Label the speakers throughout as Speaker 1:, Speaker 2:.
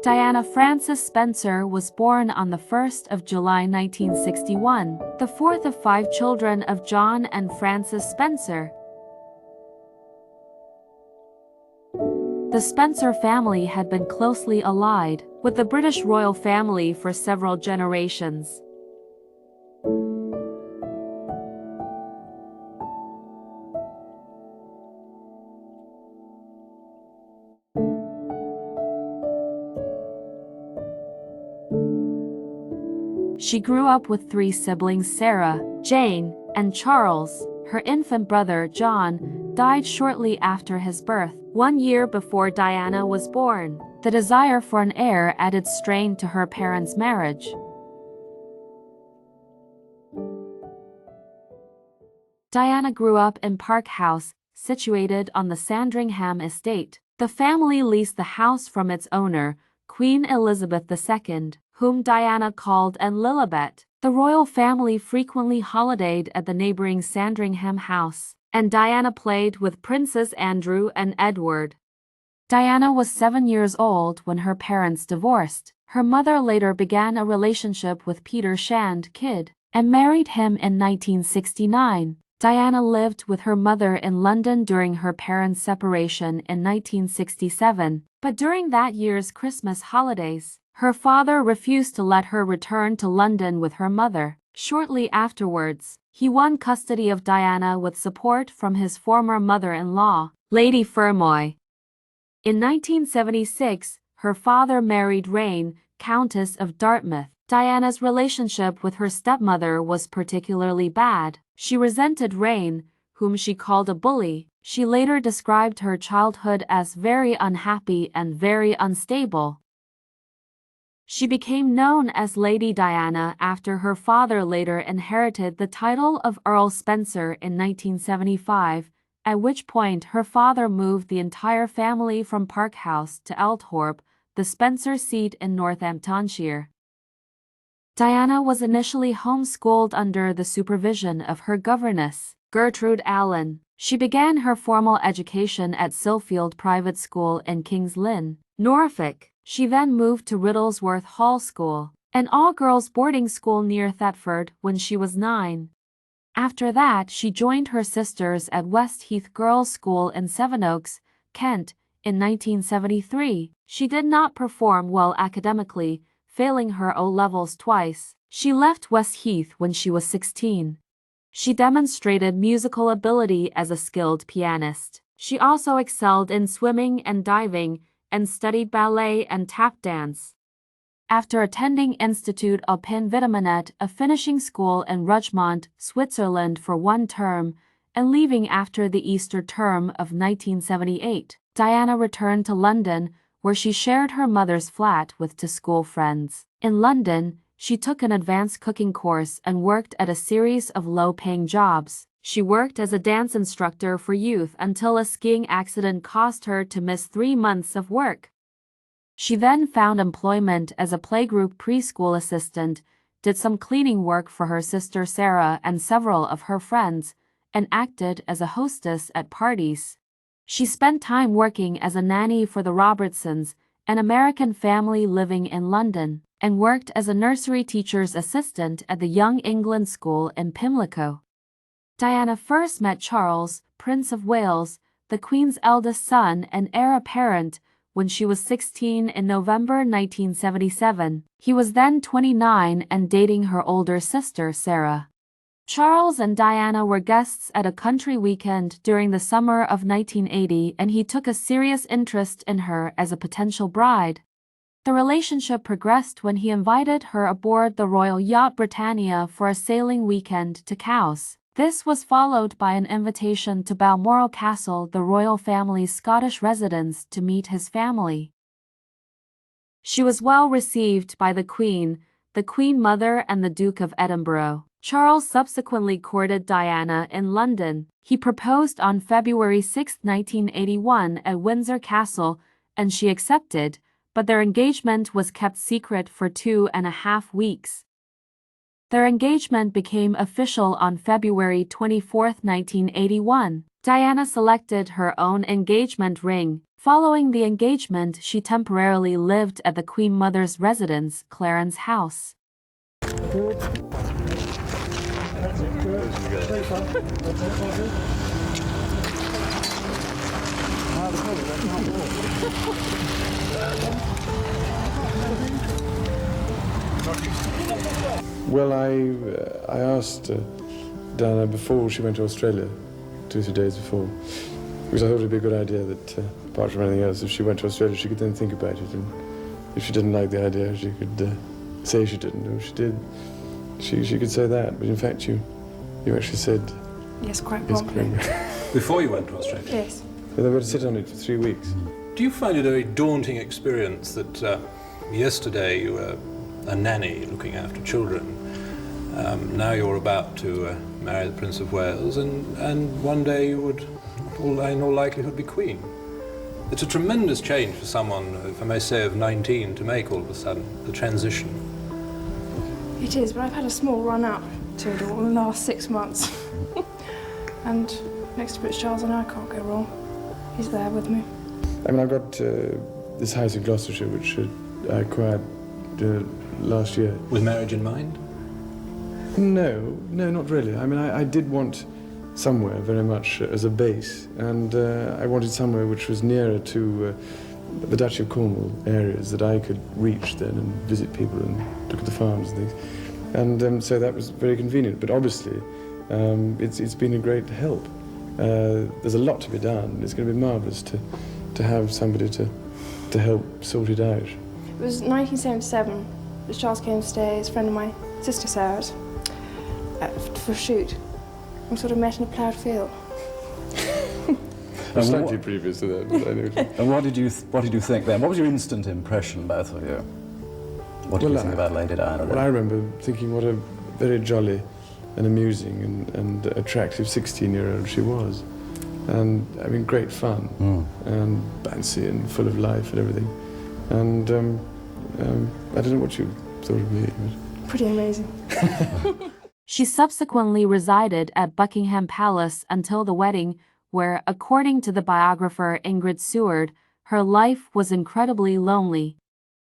Speaker 1: Diana Frances Spencer was born on the 1st of July 1961, the fourth of 5 children of John and Frances Spencer. The Spencer family had been closely allied with the British royal family for several generations. She grew up with 3 siblings: Sarah, Jane, and Charles. Her infant brother, John, died shortly after his birth, 1 year before Diana was born. The desire for an heir added strain to her parents' marriage. Diana grew up in Park House, situated on the Sandringham estate. The family leased the house from its owner, Queen Elizabeth II, whom Diana called and Lilibet. The royal family frequently holidayed at the neighboring Sandringham house, and Diana played with Princes Andrew and Edward. Diana was 7 years old when her parents divorced. Her mother later began a relationship with Peter Shand Kidd and married him in 1969. Diana lived with her mother in London during her parents' separation in 1967, but during that year's Christmas holidays, her father refused to let her return to London with her mother. Shortly afterwards, he won custody of Diana with support from his former mother-in-law, Lady Fermoy. In 1976, her father married Rayne, Countess of Dartmouth. Diana's relationship with her stepmother was particularly bad. She resented Rayne, whom she called a bully. She later described her childhood as very unhappy and very unstable. She became known as Lady Diana after her father later inherited the title of Earl Spencer in 1975, at which point her father moved the entire family from Park House to Elthorpe, the Spencer seat in Northamptonshire. Diana was initially homeschooled under the supervision of her governess, Gertrude Allen. She began her formal education at Silfield Private School in King's Lynn, Norfolk. She then moved to Riddlesworth Hall School, an all-girls boarding school near Thetford, when she was 9. After that, she joined her sisters at Westheath Girls' School in Sevenoaks, Kent, in 1973. She did not perform well academically, failing her O-levels twice. She left Westheath when she was 16. She demonstrated musical ability as a skilled pianist. She also excelled in swimming and diving, and studied ballet and tap dance. After attending Institut Alpin Vitaminet, a finishing school in Rougemont, Switzerland for 1 term, and leaving after the Easter term of 1978, Diana returned to London, where she shared her mother's flat with 2 school friends. In London, she took an advanced cooking course and worked at a series of low-paying jobs. She worked as a dance instructor for youth until a skiing accident caused her to miss 3 months of work. She then found employment as a playgroup preschool assistant, did some cleaning work for her sister Sarah and several of her friends, and acted as a hostess at parties. She spent time working as a nanny for the Robertsons, an American family living in London, and worked as a nursery teacher's assistant at the Young England School in Pimlico. Diana first met Charles, Prince of Wales, the Queen's eldest son and heir apparent, when she was 16 in November 1977. He was then 29 and dating her older sister Sarah. Charles and Diana were guests at a country weekend during the summer of 1980, and he took a serious interest in her as a potential bride. The relationship progressed when he invited her aboard the royal yacht Britannia for a sailing weekend to Cowes. This was followed by an invitation to Balmoral Castle, the royal family's Scottish residence, to meet his family. She was well received by the Queen Mother and the Duke of Edinburgh. Charles subsequently courted Diana in London. He proposed on February 6, 1981 at Windsor Castle, and she accepted, but their engagement was kept secret for 2.5 weeks. Their engagement became official on February 24, 1981. Diana selected her own engagement ring, Following the engagement, she temporarily lived at the Queen Mother's residence, Clarence House.
Speaker 2: Well, I asked Diana before she went to Australia, 2 or 3 days before, because I thought it'd be a good idea that, apart from anything else, if she went to Australia, she could then think about it, and if she didn't like the idea, she could say she didn't, or if she did, she could say that. But in fact, you actually said
Speaker 3: yes, quite
Speaker 2: yes,
Speaker 3: promptly.
Speaker 4: Before you went to Australia?
Speaker 3: Yes.
Speaker 2: But they were to sit on it for 3 weeks.
Speaker 4: Do you find it a very daunting experience that yesterday you were a nanny looking after children, now you're about to marry the Prince of Wales, and one day you would, in all likelihood, be Queen? It's a tremendous change for someone, if I may say, of 19 to make all of a sudden, the transition.
Speaker 3: It is, but I've had a small run up to it all in the last 6 months. And next to Prince Charles and I can't go wrong. He's there with me.
Speaker 2: I mean, I've got this house in Gloucestershire, which I acquired last year.
Speaker 4: With marriage in mind?
Speaker 2: No, not really. I mean, I did want somewhere very much as a base, and I wanted somewhere which was nearer to the Duchy of Cornwall areas that I could reach then and visit people and look at the farms and things. And so that was very convenient. But obviously, it's been a great help. There's a lot to be done. It's going to be marvellous to have somebody to help sort it out.
Speaker 3: It was 1977. Prince Charles came to stay as a friend of my sister Sarah's for a shoot. We sort of met in a ploughed field.
Speaker 2: Slightly previous to that, but I know.
Speaker 5: And what did you think then? What was your instant impression, both of you? What did you think about Lady Diana then?
Speaker 2: Well, I remember thinking what a very jolly and amusing and attractive 16-year-old she was. And, I mean, great fun, and bouncy and full of life and everything. And I don't know what you thought of me. But...
Speaker 3: Pretty amazing.
Speaker 1: She subsequently resided at Buckingham Palace until the wedding, where, according to the biographer Ingrid Seward, her life was incredibly lonely.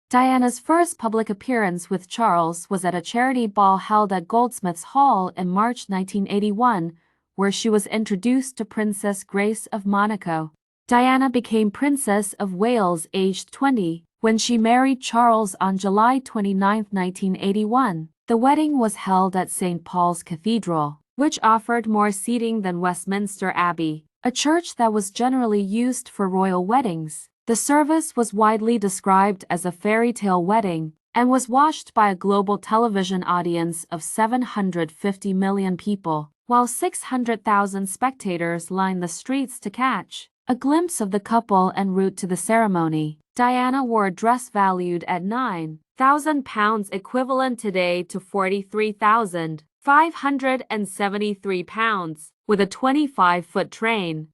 Speaker 1: Diana's first public appearance with Charles was at a charity ball held at Goldsmiths Hall in March 1981, where she was introduced to Princess Grace of Monaco. Diana became Princess of Wales aged 20 when she married Charles on July 29, 1981. The wedding was held at St. Paul's Cathedral, which offered more seating than Westminster Abbey, a church that was generally used for royal weddings. The service was widely described as a fairy tale wedding and was watched by a global television audience of 750 million people, while 600,000 spectators lined the streets to catch a glimpse of the couple en route to the ceremony. Diana wore a dress valued at £9,000, equivalent today to £43,573, with a 25-foot train.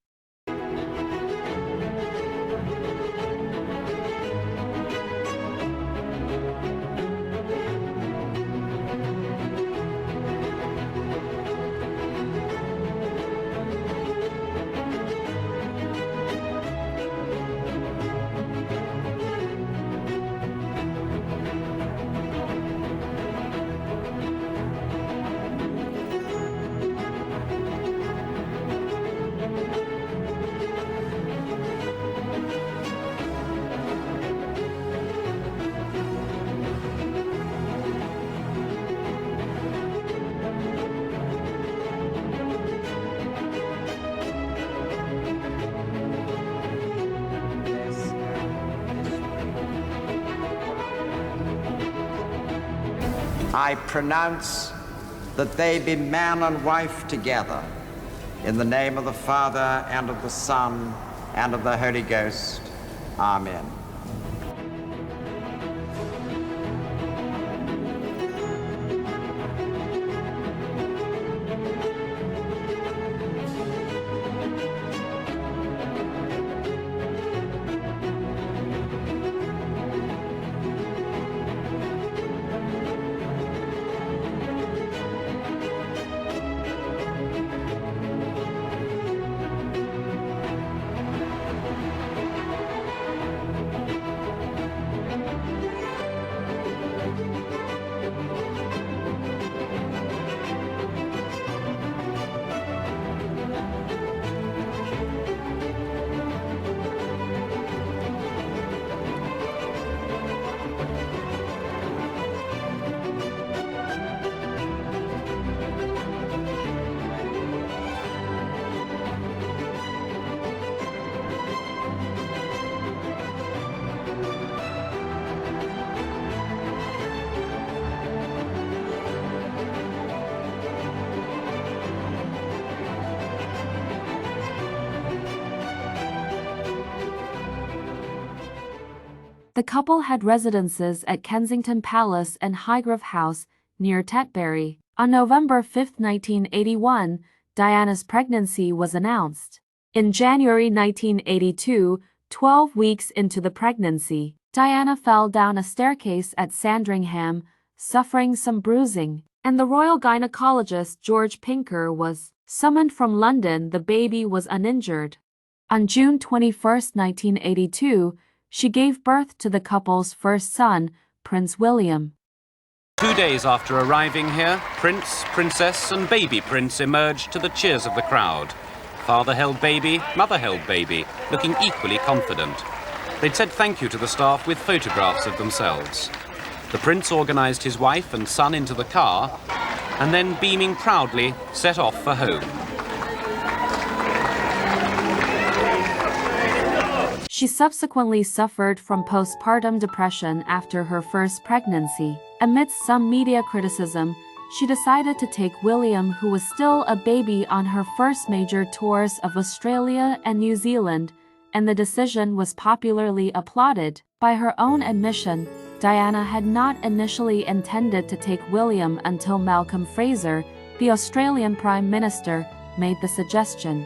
Speaker 6: I pronounce that they be man and wife together, in the name of the Father, and of the Son, and of the Holy Ghost. Amen.
Speaker 1: The couple had residences at Kensington Palace and Highgrove House, near Tetbury. On November 5, 1981, Diana's pregnancy was announced. In January 1982, 12 weeks into the pregnancy, Diana fell down a staircase at Sandringham, suffering some bruising, and the royal gynecologist George Pinker was summoned from London. The baby was uninjured. On June 21, 1982, she gave birth to the couple's first son, Prince William.
Speaker 7: 2 days after arriving here, Prince, Princess and baby Prince emerged to the cheers of the crowd. Father held baby, mother held baby, looking equally confident. They'd said thank you to the staff with photographs of themselves. The Prince organised his wife and son into the car, and then, beaming proudly, set off for home.
Speaker 1: She subsequently suffered from postpartum depression after her first pregnancy. Amidst some media criticism, she decided to take William, who was still a baby, on her first major tours of Australia and New Zealand, and the decision was popularly applauded. By her own admission, Diana had not initially intended to take William until Malcolm Fraser, the Australian Prime Minister, made the suggestion.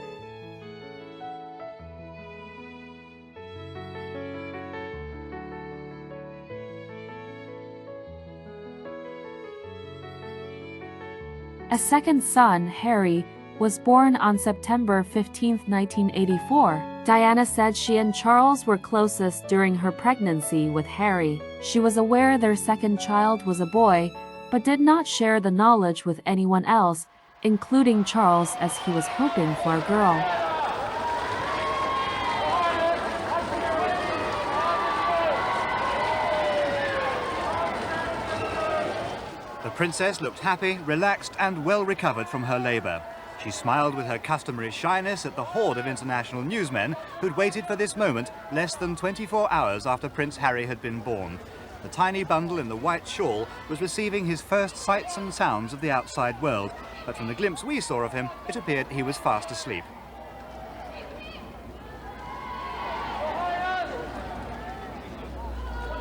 Speaker 1: A second son, Harry, was born on September 15, 1984. Diana said she and Charles were closest during her pregnancy with Harry. She was aware their second child was a boy, but did not share the knowledge with anyone else, including Charles, as he was hoping for a girl.
Speaker 8: The princess looked happy, relaxed and well recovered from her labour. She smiled with her customary shyness at the horde of international newsmen who'd waited for this moment less than 24 hours after Prince Harry had been born. The tiny bundle in the white shawl was receiving his first sights and sounds of the outside world, but from the glimpse we saw of him, it appeared he was fast asleep.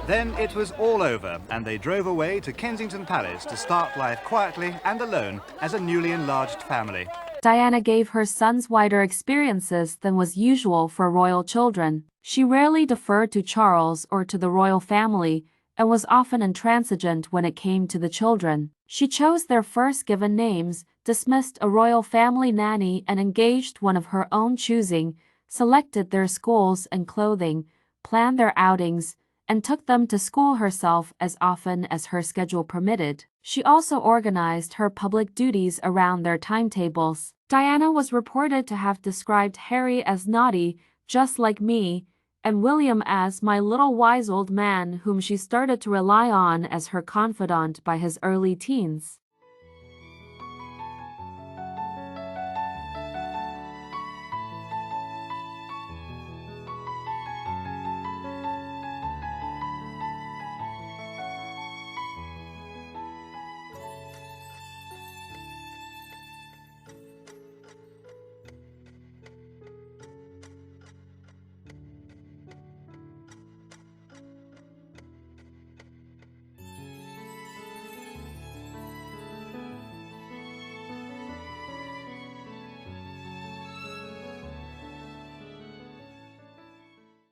Speaker 8: Then it was all over, and they drove away to Kensington Palace to start life quietly and alone as a newly enlarged family.
Speaker 1: Diana gave her sons wider experiences than was usual for royal children. She rarely deferred to Charles or to the royal family, and was often intransigent when it came to the children. She chose their first given names, dismissed a royal family nanny and engaged one of her own choosing, selected their schools and clothing, planned their outings, and took them to school herself as often as her schedule permitted. She also organized her public duties around their timetables. Diana was reported to have described Harry as naughty, just like me, and William as my little wise old man, whom she started to rely on as her confidant by his early teens.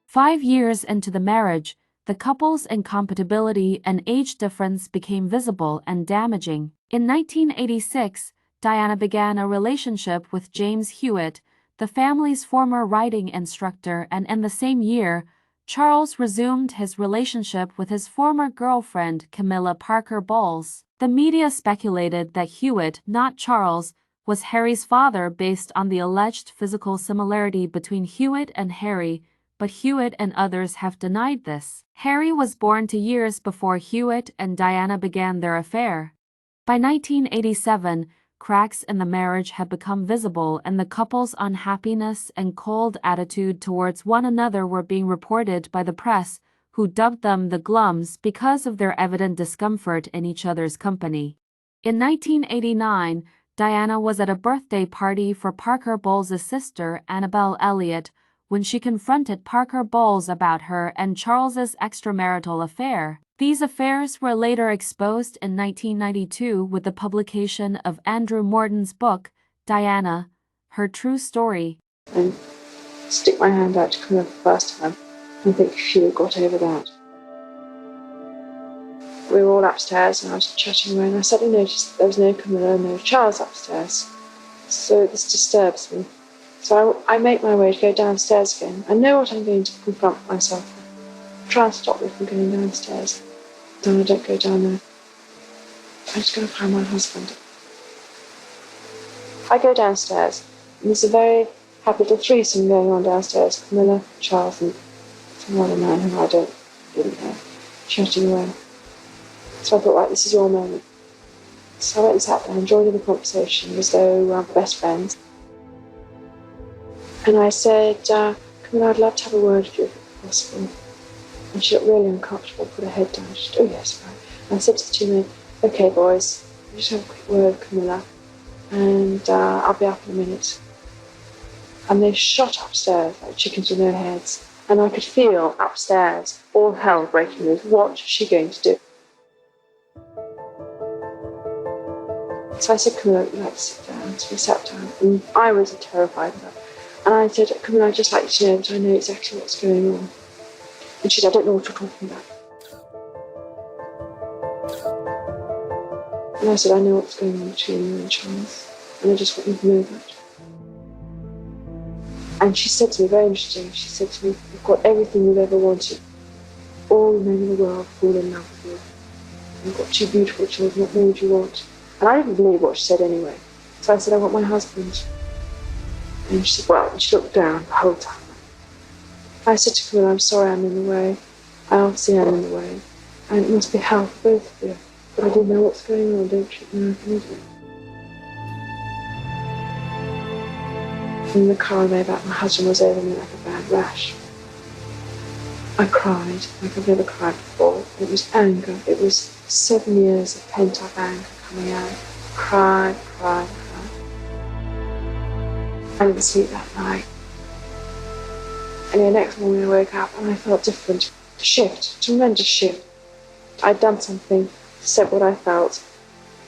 Speaker 1: "5 years into the marriage, the couple's incompatibility and age difference became visible and damaging. In 1986, Diana began a relationship with James Hewitt, the family's former riding instructor, and in the same year, Charles resumed his relationship with his former girlfriend Camilla Parker Bowles. The media speculated that Hewitt, not Charles, was Harry's father based on the alleged physical similarity between Hewitt and Harry, but Hewitt and others have denied this. Harry was born 2 years before Hewitt and Diana began their affair. By 1987, cracks in the marriage had become visible, and the couple's unhappiness and cold attitude towards one another were being reported by the press, who dubbed them the Glums because of their evident discomfort in each other's company. In 1989, Diana was at a birthday party for Parker Bowles' sister, Annabelle Elliott, when she confronted Parker Bowles about her and Charles's extramarital affair. These affairs were later exposed in 1992 with the publication of Andrew Morton's book, Diana, Her True Story.
Speaker 9: And stick my hand out to Camilla for the first time and think she had got over that. We were all upstairs and I was chatting away and I suddenly noticed that there was no Camilla and no Charles upstairs. So this disturbs me. So I make my way to go downstairs again. I know what I'm going to confront myself with. Try and stop me from going downstairs. Then I don't go down there. I'm just going to find my husband. I go downstairs and there's a very happy little threesome going on downstairs. Camilla, Charles and some other man who I didn't know, chatting away. So I thought, right, this is your moment. So I went and sat there and joined in the conversation as though we were best friends. And I said, Camilla, I'd love to have a word with you if it's possible. And she looked really uncomfortable, put her head down. She said, oh yes, right. And I said to the two men, okay boys, I'll just have a quick word with Camilla and I'll be up in a minute. And they shot upstairs like chickens with no heads. And I could feel upstairs all hell breaking loose. What is she going to do? So I said, Camilla, you'd like to sit down. So we sat down and I was terrified of her. And I said, Camilla, I'd just like you to know that I know exactly what's going on. And she said, I don't know what you're talking about. And I said, I know what's going on between you and Charles. And I just want you to know that. And she said to me, very interesting, she said to me, you've got everything you've ever wanted. All the men in the world fall in love with you. You've got two beautiful children, what more would you want? And I didn't believe what she said anyway. So I said, I want my husband. And she said, well, and she looked down the whole time. I said to Camilla, I'm sorry I'm in the way. I obviously am in the way. And it must be hell for both of you. But I didn't know what's going on, don't you? No, I can do it. In the car on the way back, my husband was over me like a bad rash. I cried like I've never cried before. It was anger. It was 7 years of pent-up anger coming out. Cried. I didn't sleep that night. And the next morning I woke up and I felt different. Shift, tremendous shift. I'd done something, said what I felt.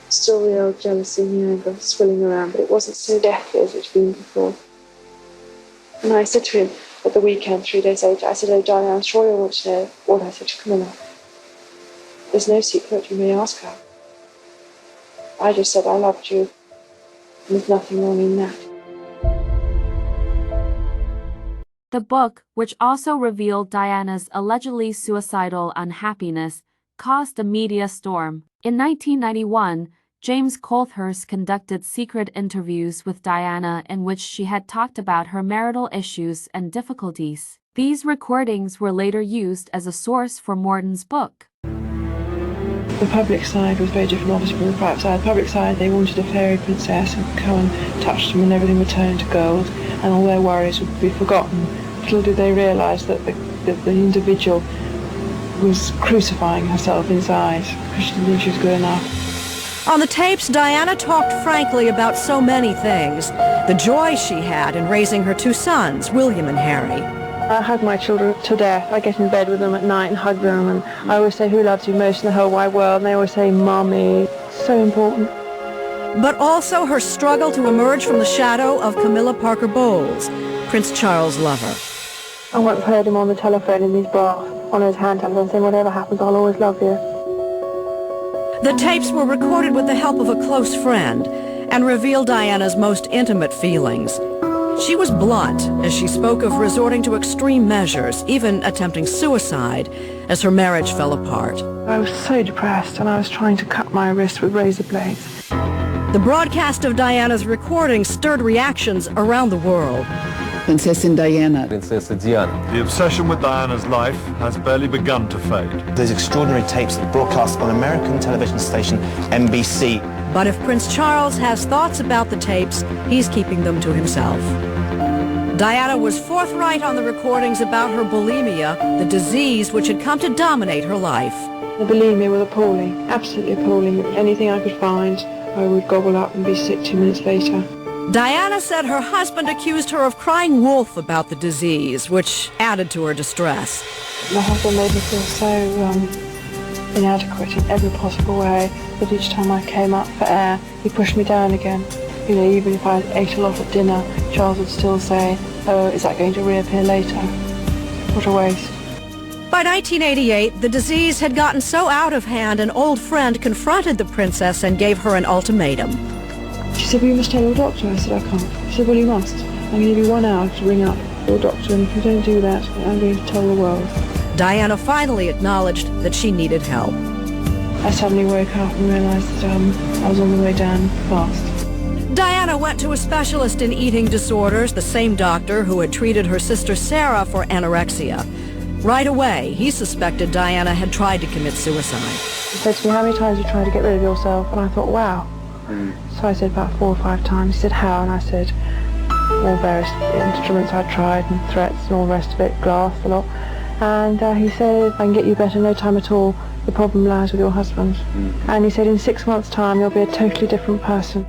Speaker 9: Still the old jealousy and the anger swirling around, but it wasn't so deathly as it's been before. And I said to him at the weekend, 3 days later, I said, oh darling, I'm sure you want to know what I said to Camilla. There's no secret, you may ask her. I just said I loved you, and there's nothing wrong in that.
Speaker 1: The book, which also revealed Diana's allegedly suicidal unhappiness, caused a media storm. In 1991, James Colthurst conducted secret interviews with Diana in which she had talked about her marital issues and difficulties. These recordings were later used as a source for Morton's book.
Speaker 9: The public side was very different, obviously, from the private side. The public side, they wanted a fairy princess who would come and touch them and everything would turn to gold and all their worries would be forgotten. Little did they realise that the individual was crucifying herself inside because she didn't think she was good enough.
Speaker 10: On the tapes, Diana talked frankly about so many things. The joy she had in raising her two sons, William and Harry.
Speaker 9: I hug my children to death. I get in bed with them at night and hug them, and I always say, who loves you most in the whole wide world? And they always say, Mommy. It's so important.
Speaker 10: But also her struggle to emerge from the shadow of Camilla Parker Bowles, Prince Charles' lover.
Speaker 9: I once heard him on the telephone in his bath, on his hand telephone, saying, whatever happens, I'll always love you.
Speaker 10: The tapes were recorded with the help of a close friend and revealed Diana's most intimate feelings. She was blunt as she spoke of resorting to extreme measures, even attempting suicide, as her marriage fell apart.
Speaker 9: I was so depressed and I was trying to cut my wrist with razor blades.
Speaker 10: The broadcast of Diana's recording stirred reactions around the world.
Speaker 11: Princess Diana.
Speaker 12: The obsession with Diana's life has barely begun to fade.
Speaker 13: Those extraordinary tapes that broadcast on American television station NBC.
Speaker 10: But if Prince Charles has thoughts about the tapes, he's keeping them to himself. Diana was forthright on the recordings about her bulimia, the disease which had come to dominate her life.
Speaker 9: The bulimia was appalling, absolutely appalling. Anything I could find, I would gobble up and be sick 2 minutes later.
Speaker 10: Diana said her husband accused her of crying wolf about the disease, which added to her distress.
Speaker 9: My husband made me feel so inadequate in every possible way that each time I came up for air, he pushed me down again. You know, even if I ate a lot at dinner, Charles would still say, "Oh, is that going to reappear later?" What a waste.
Speaker 10: By 1988, the disease had gotten so out of hand, an old friend confronted the princess and gave her an ultimatum.
Speaker 9: She said, "Well, you must tell your doctor." I said, "I can't." She said, "Well, you must. I'm going to give you 1 hour to ring up your doctor, and if you don't do that, I'm going to tell the world."
Speaker 10: Diana finally acknowledged that she needed help.
Speaker 9: I suddenly woke up and realised that I was on the way down fast.
Speaker 10: Diana went to a specialist in eating disorders, the same doctor who had treated her sister Sarah for anorexia. Right away, he suspected Diana had tried to commit suicide.
Speaker 9: He said to me, "How many times have you tried to get rid of yourself?" And I thought, wow. So I said about 4 or 5 times. He said, "How?" And I said, all various instruments I tried and threats and all the rest of it, glass a lot. And he said, "I can get you better in no time at all. The problem lies with your husband." And he said, "In 6 months' time, you'll be a totally different person."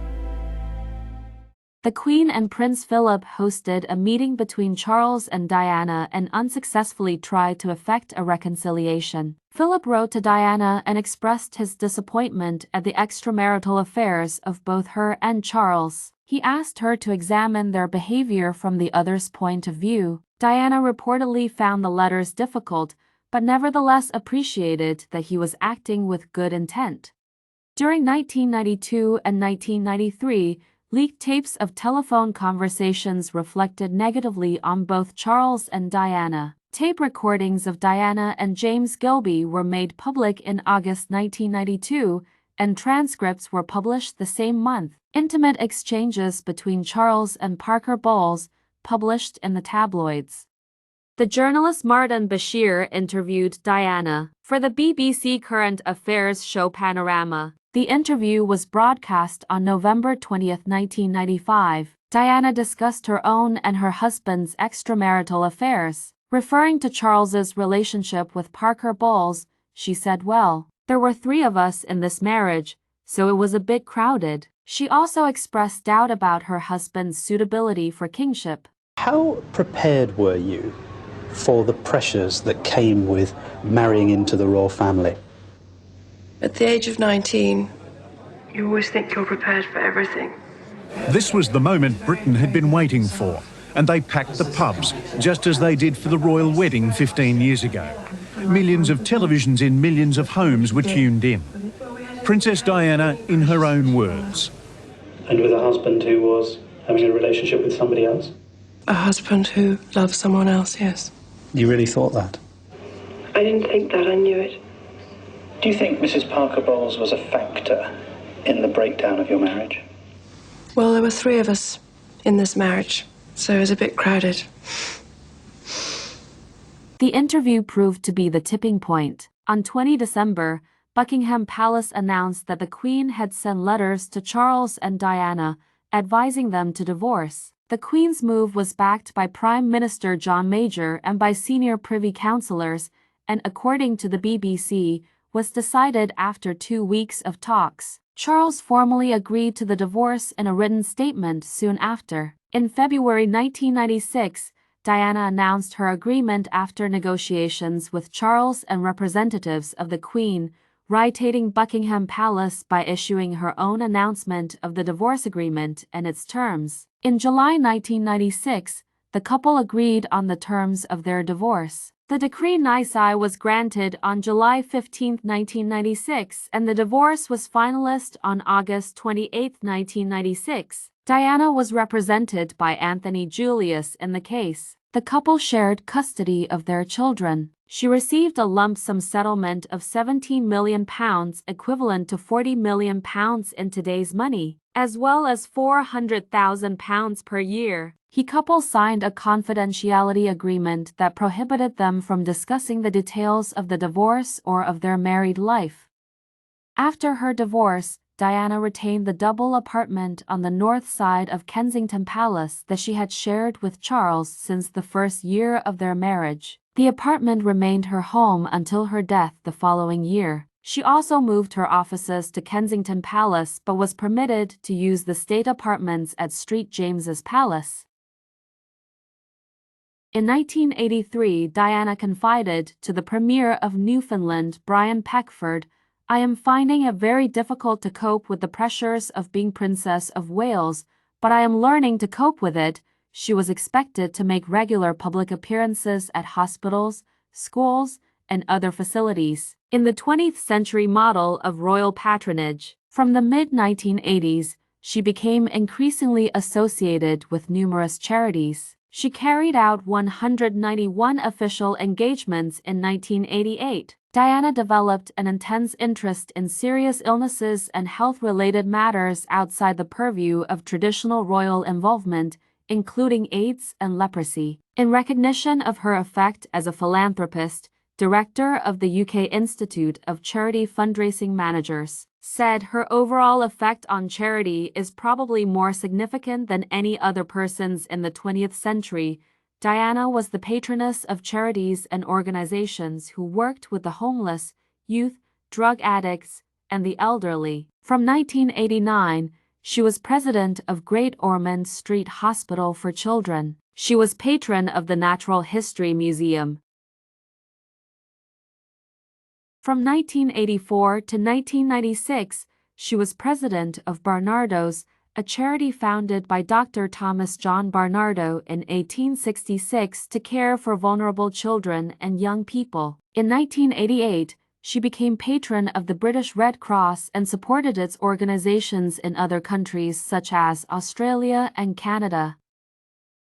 Speaker 1: The Queen and Prince Philip hosted a meeting between Charles and Diana and unsuccessfully tried to effect a reconciliation. Philip wrote to Diana and expressed his disappointment at the extramarital affairs of both her and Charles. He asked her to examine their behavior from the other's point of view. Diana reportedly found the letters difficult, but nevertheless appreciated that he was acting with good intent. During 1992 and 1993, leaked tapes of telephone conversations reflected negatively on both Charles and Diana. Tape recordings of Diana and James Gilby were made public in August 1992, and transcripts were published the same month. Intimate exchanges between Charles and Parker Bowles published in the tabloids. The journalist Martin Bashir interviewed Diana for the BBC Current Affairs show Panorama. The interview was broadcast on November 20, 1995. Diana discussed her own and her husband's extramarital affairs. Referring to Charles's relationship with Parker Bowles, she said, "Well, there were 3 of us in this marriage, so it was a bit crowded." She also expressed doubt about her husband's suitability for kingship.
Speaker 14: How prepared were you for the pressures that came with marrying into the royal family?
Speaker 9: At the age of 19, you always think you're prepared for everything.
Speaker 12: This was the moment Britain had been waiting for, and they packed the pubs, just as they did for the royal wedding 15 years ago. Millions of televisions in millions of homes were tuned in. Princess Diana in her own words.
Speaker 14: And with a husband who was having a relationship with somebody else?
Speaker 9: A husband who loves someone else, yes.
Speaker 14: You really thought that?
Speaker 9: I didn't think that, I knew it.
Speaker 14: Do you think Mrs. Parker Bowles was a factor in the breakdown of your marriage?
Speaker 9: Well, there were 3 of us in this marriage, so it was a bit crowded.
Speaker 1: The interview proved to be the tipping point. On 20 December, Buckingham Palace announced that the Queen had sent letters to Charles and Diana, advising them to divorce. The Queen's move was backed by Prime Minister John Major and by senior Privy Councillors, and according to the BBC, was decided after 2 weeks of talks. Charles formally agreed to the divorce in a written statement soon after. In February 1996, Diana announced her agreement after negotiations with Charles and representatives of the Queen, rioting Buckingham Palace by issuing her own announcement of the divorce agreement and its terms. In July 1996, the couple agreed on the terms of their divorce. The decree nisi was granted on July 15, 1996, and the divorce was finalized on August 28, 1996. Diana was represented by Anthony Julius in the case. The couple shared custody of their children. She received a lump sum settlement of £17 million, equivalent to £40 million in today's money, as well as £400,000 per year. The couple signed a confidentiality agreement that prohibited them from discussing the details of the divorce or of their married life. After her divorce, Diana retained the double apartment on the north side of Kensington Palace that she had shared with Charles since the first year of their marriage. The apartment remained her home until her death the following year. She also moved her offices to Kensington Palace but was permitted to use the state apartments at St James's Palace. In 1983, Diana confided to the Premier of Newfoundland, Brian Peckford, "I am finding it very difficult to cope with the pressures of being Princess of Wales, but I am learning to cope with it." She was expected to make regular public appearances at hospitals, schools, and other facilities. In the 20th century model of royal patronage, from the mid-1980s, she became increasingly associated with numerous charities. She carried out 191 official engagements in 1988. Diana developed an intense interest in serious illnesses and health-related matters outside the purview of traditional royal involvement, including AIDS and leprosy. In recognition of her effect as a philanthropist, Director of the UK Institute of Charity Fundraising Managers, said her overall effect on charity is probably more significant than any other person's in the 20th century. Diana was the patroness of charities and organizations who worked with the homeless, youth, drug addicts, and the elderly. From 1989, she was president of Great Ormond Street Hospital for Children. She was patron of the Natural History Museum. From 1984 to 1996, she was president of Barnardo's, a charity founded by Dr. Thomas John Barnardo in 1866 to care for vulnerable children and young people. In 1988, she became patron of the British Red Cross and supported its organizations in other countries such as Australia and Canada.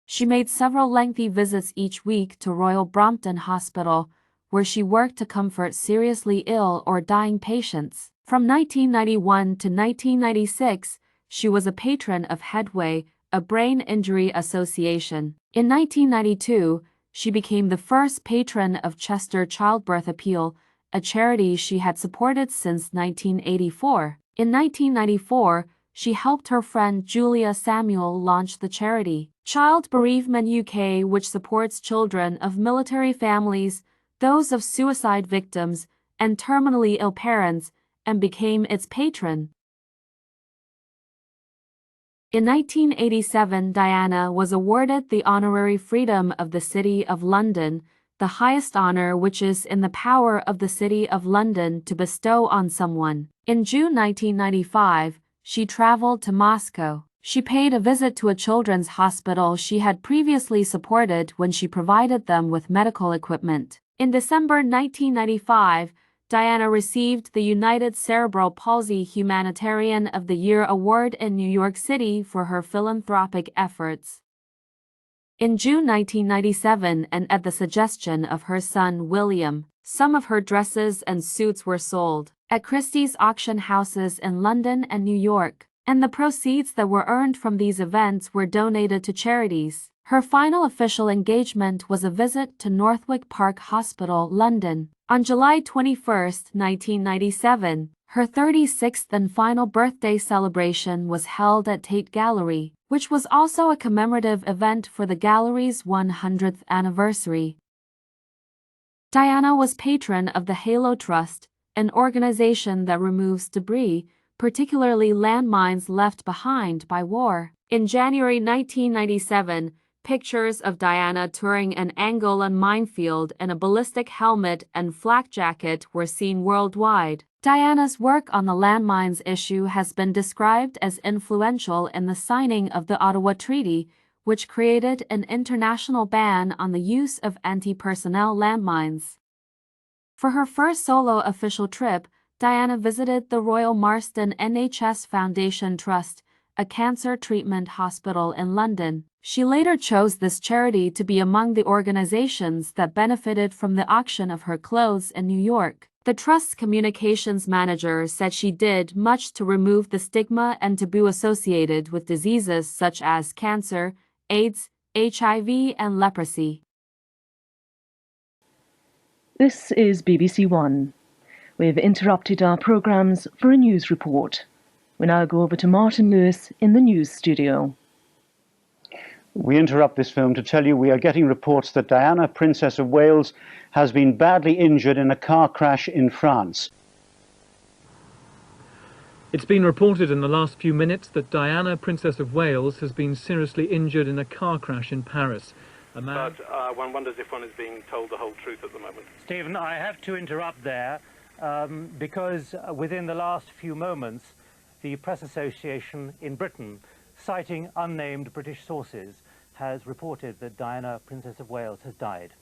Speaker 1: She made several lengthy visits each week to Royal Brompton Hospital, where she worked to comfort seriously ill or dying patients. From 1991 to 1996, she was a patron of Headway, a brain injury association. In 1992, she became the first patron of Chester Childbirth Appeal, a charity she had supported since 1984. In 1994, she helped her friend Julia Samuel launch the charity Child Bereavement UK, which supports children of military families, those of suicide victims, and terminally ill parents, and became its patron. In 1987, Diana was awarded the Honorary Freedom of the City of London, the highest honor which is in the power of the City of London to bestow on someone. In June 1995, she traveled to Moscow. She paid a visit to a children's hospital she had previously supported when she provided them with medical equipment. In December 1995, Diana received the United Cerebral Palsy Humanitarian of the Year Award in New York City for her philanthropic efforts. In June 1997, and at the suggestion of her son William, some of her dresses and suits were sold at Christie's auction houses in London and New York, and the proceeds that were earned from these events were donated to charities. Her final official engagement was a visit to Northwick Park Hospital, London. On July 21, 1997, her 36th and final birthday celebration was held at Tate Gallery, which was also a commemorative event for the gallery's 100th anniversary. Diana was patron of the Halo Trust, an organization that removes debris, particularly landmines left behind by war. In January 1997, pictures of Diana touring an Angolan minefield in a ballistic helmet and flak jacket were seen worldwide. Diana's work on the landmines issue has been described as influential in the signing of the Ottawa Treaty, which created an international ban on the use of anti-personnel landmines. For her first solo official trip, Diana visited the Royal Marsden NHS Foundation Trust, a cancer treatment hospital in London. She later chose this charity to be among the organizations that benefited from the auction of her clothes in New York. The Trust's communications manager said she did much to remove the stigma and taboo associated with diseases such as cancer, AIDS, HIV, and leprosy.
Speaker 15: This is BBC One. We've interrupted our programmes for a news report. We now go over to Martin Lewis in the news studio.
Speaker 16: We interrupt this film to tell you we are getting reports that Diana, Princess of Wales, has been badly injured in a car crash in France.
Speaker 17: It's been reported in the last few minutes that Diana, Princess of Wales, has been seriously injured in a car crash in Paris.
Speaker 18: But one wonders if one is being told the whole truth at the moment.
Speaker 19: Stephen, I have to interrupt there because within the last few moments, the Press Association in Britain, citing unnamed British sources, has reported that Diana, Princess of Wales, has died.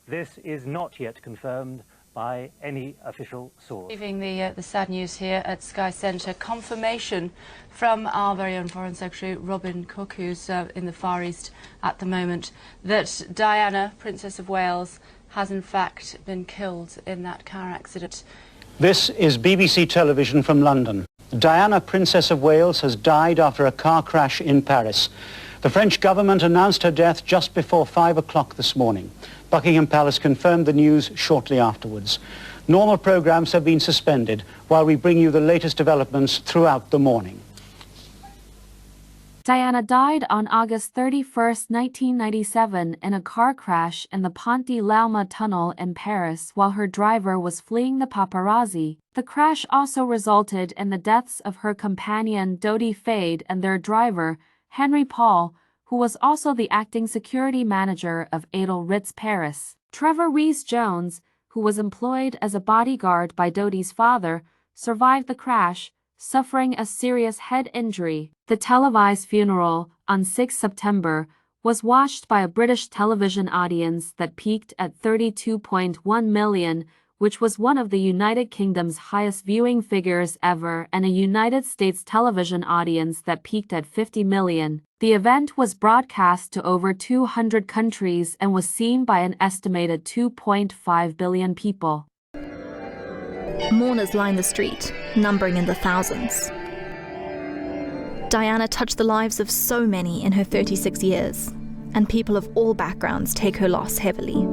Speaker 19: This is not yet confirmed by any official source.
Speaker 20: Leaving the sad news here at Sky Centre, confirmation from our very own Foreign Secretary Robin Cook, who's in the Far East at the moment, that Diana, Princess of Wales, has in fact been killed in that car accident.
Speaker 16: This is BBC Television from London. Diana, Princess of Wales, has died after a car crash in Paris. The French government announced her death just before 5 o'clock this morning. Buckingham Palace confirmed the news shortly afterwards. Normal programmes have been suspended while we bring you the latest developments throughout the morning.
Speaker 1: Diana died on August 31, 1997 in a car crash in the Pont de l'Alma tunnel in Paris while her driver was fleeing the paparazzi. The crash also resulted in the deaths of her companion Dodi Fade and their driver, Henry Paul, who was also the acting security manager of Adel Ritz Paris. Trevor Rees-Jones, who was employed as a bodyguard by Dodi's father, survived the crash, suffering a serious head injury. The televised funeral, on 6 September, was watched by a British television audience that peaked at 32.1 million, which was one of the United Kingdom's highest viewing figures ever, and a United States television audience that peaked at 50 million. The event was broadcast to over 200 countries and was seen by an estimated 2.5 billion people.
Speaker 21: Mourners line the street, numbering in the thousands. Diana touched the lives of so many in her 36 years, and people of all backgrounds take her loss heavily.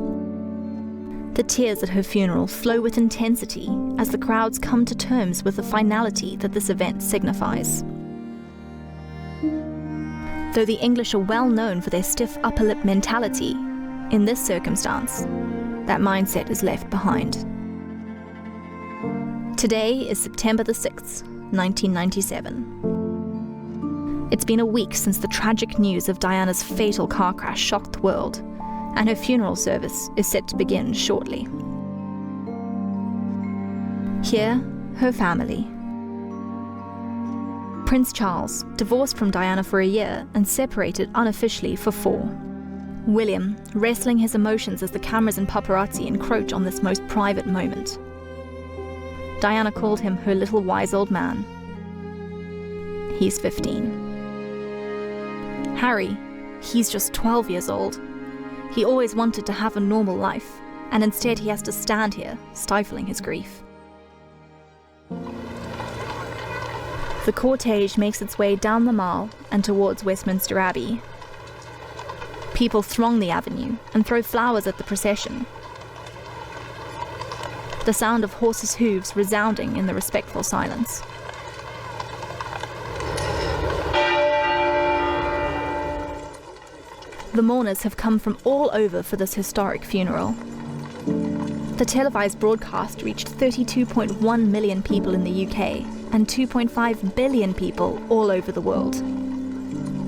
Speaker 21: The tears at her funeral flow with intensity as the crowds come to terms with the finality that this event signifies. Though the English are well known for their stiff upper lip mentality, in this circumstance, that mindset is left behind. Today is September the 6th, 1997. It's been a week since the tragic news of Diana's fatal car crash shocked the world, and her funeral service is set to begin shortly. Here, her family. Prince Charles, divorced from Diana for a year and separated unofficially for 4. William, wrestling his emotions as the cameras and paparazzi encroach on this most private moment. Diana called him her little wise old man. He's 15. Harry, he's just 12 years old. He always wanted to have a normal life, and instead he has to stand here, stifling his grief. The cortege makes its way down the Mall and towards Westminster Abbey. People throng the avenue and throw flowers at the procession. The sound of horses' hooves resounding in the respectful silence. The mourners have come from all over for this historic funeral. The televised broadcast reached 32.1 million people in the UK and 2.5 billion people all over the world.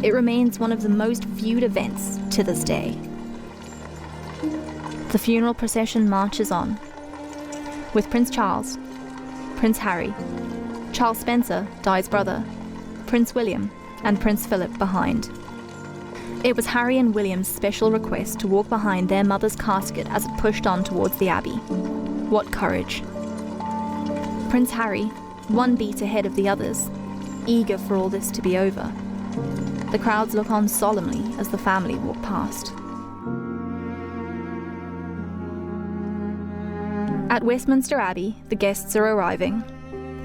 Speaker 21: It remains one of the most viewed events to this day. The funeral procession marches on, with Prince Charles, Prince Harry, Charles Spencer, Di's brother, Prince William, and Prince Philip behind. It was Harry and William's special request to walk behind their mother's casket as it pushed on towards the Abbey. What courage. Prince Harry, one beat ahead of the others, eager for all this to be over. The crowds look on solemnly as the family walk past. At Westminster Abbey, the guests are arriving.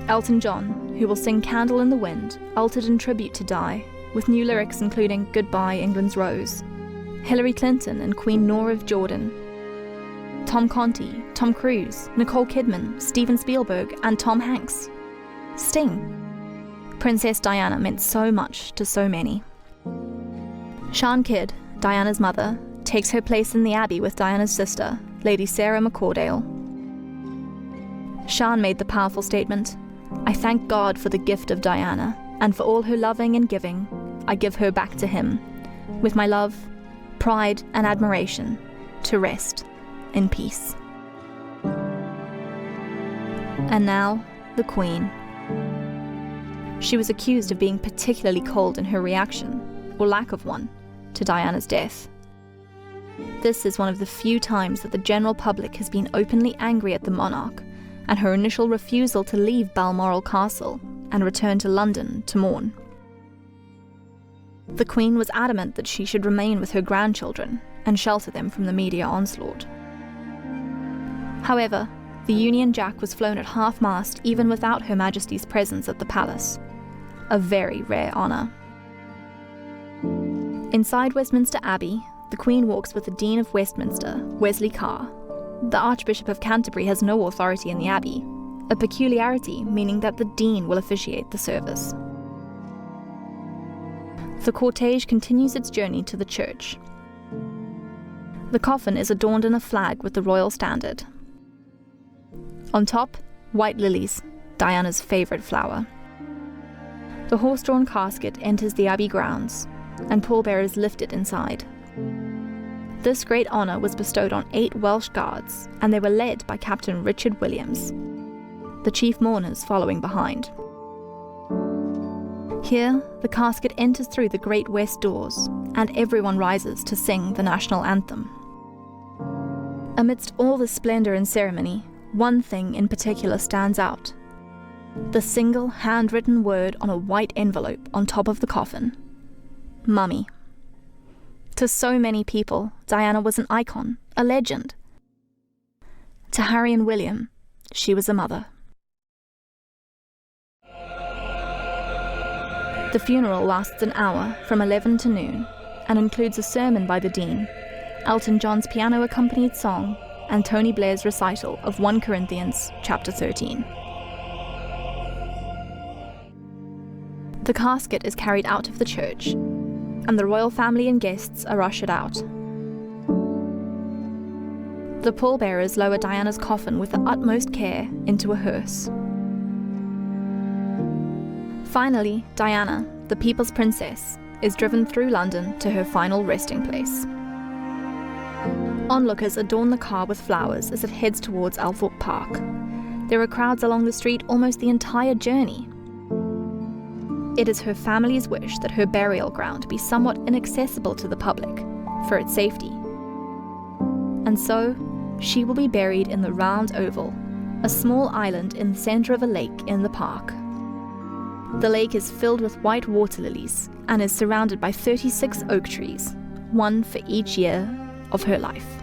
Speaker 21: Elton John, who will sing Candle in the Wind, altered in tribute to Di, with new lyrics including Goodbye England's Rose. Hillary Clinton and Queen Noor of Jordan. Tom Conti, Tom Cruise, Nicole Kidman, Steven Spielberg, and Tom Hanks. Sting. Princess Diana meant so much to so many. Sian Kidd, Diana's mother, takes her place in the Abbey with Diana's sister, Lady Sarah McCordale. Sian made the powerful statement, I thank God for the gift of Diana, and for all her loving and giving, I give her back to him, with my love, pride, and admiration, to rest in peace. And now, the Queen. She was accused of being particularly cold in her reaction, or lack of one, to Diana's death. This is one of the few times that the general public has been openly angry at the monarch, and her initial refusal to leave Balmoral Castle and return to London to mourn. The Queen was adamant that she should remain with her grandchildren and shelter them from the media onslaught. However, the Union Jack was flown at half-mast even without Her Majesty's presence at the palace, a very rare honour. Inside Westminster Abbey, the Queen walks with the Dean of Westminster, Wesley Carr. The Archbishop of Canterbury has no authority in the Abbey, a peculiarity meaning that the Dean will officiate the service. The cortege continues its journey to the church. The coffin is adorned in a flag with the royal standard. On top, white lilies, Diana's favourite flower. The horse-drawn casket enters the Abbey grounds, and pallbearers lift it inside. This great honour was bestowed on 8 Welsh guards, and they were led by Captain Richard Williams, the chief mourners following behind. Here, the casket enters through the great west doors, and everyone rises to sing the national anthem. Amidst all the splendour and ceremony, one thing in particular stands out: the single handwritten word on a white envelope on top of the coffin: Mummy. To so many people, Diana was an icon, a legend. To Harry and William, she was a mother. The funeral lasts an hour, from 11 to noon, and includes a sermon by the Dean, Elton John's piano-accompanied song, and Tony Blair's recital of 1 Corinthians chapter 13. The casket is carried out of the church, and the royal family and guests are ushered out. The pallbearers lower Diana's coffin with the utmost care into a hearse. Finally, Diana, the People's Princess, is driven through London to her final resting place. Onlookers adorn the car with flowers as it heads towards Althorpe Park. There are crowds along the street almost the entire journey. It is her family's wish that her burial ground be somewhat inaccessible to the public, for its safety. And so, she will be buried in the Round Oval, a small island in the centre of a lake in the park. The lake is filled with white water lilies and is surrounded by 36 oak trees, one for each year of her life.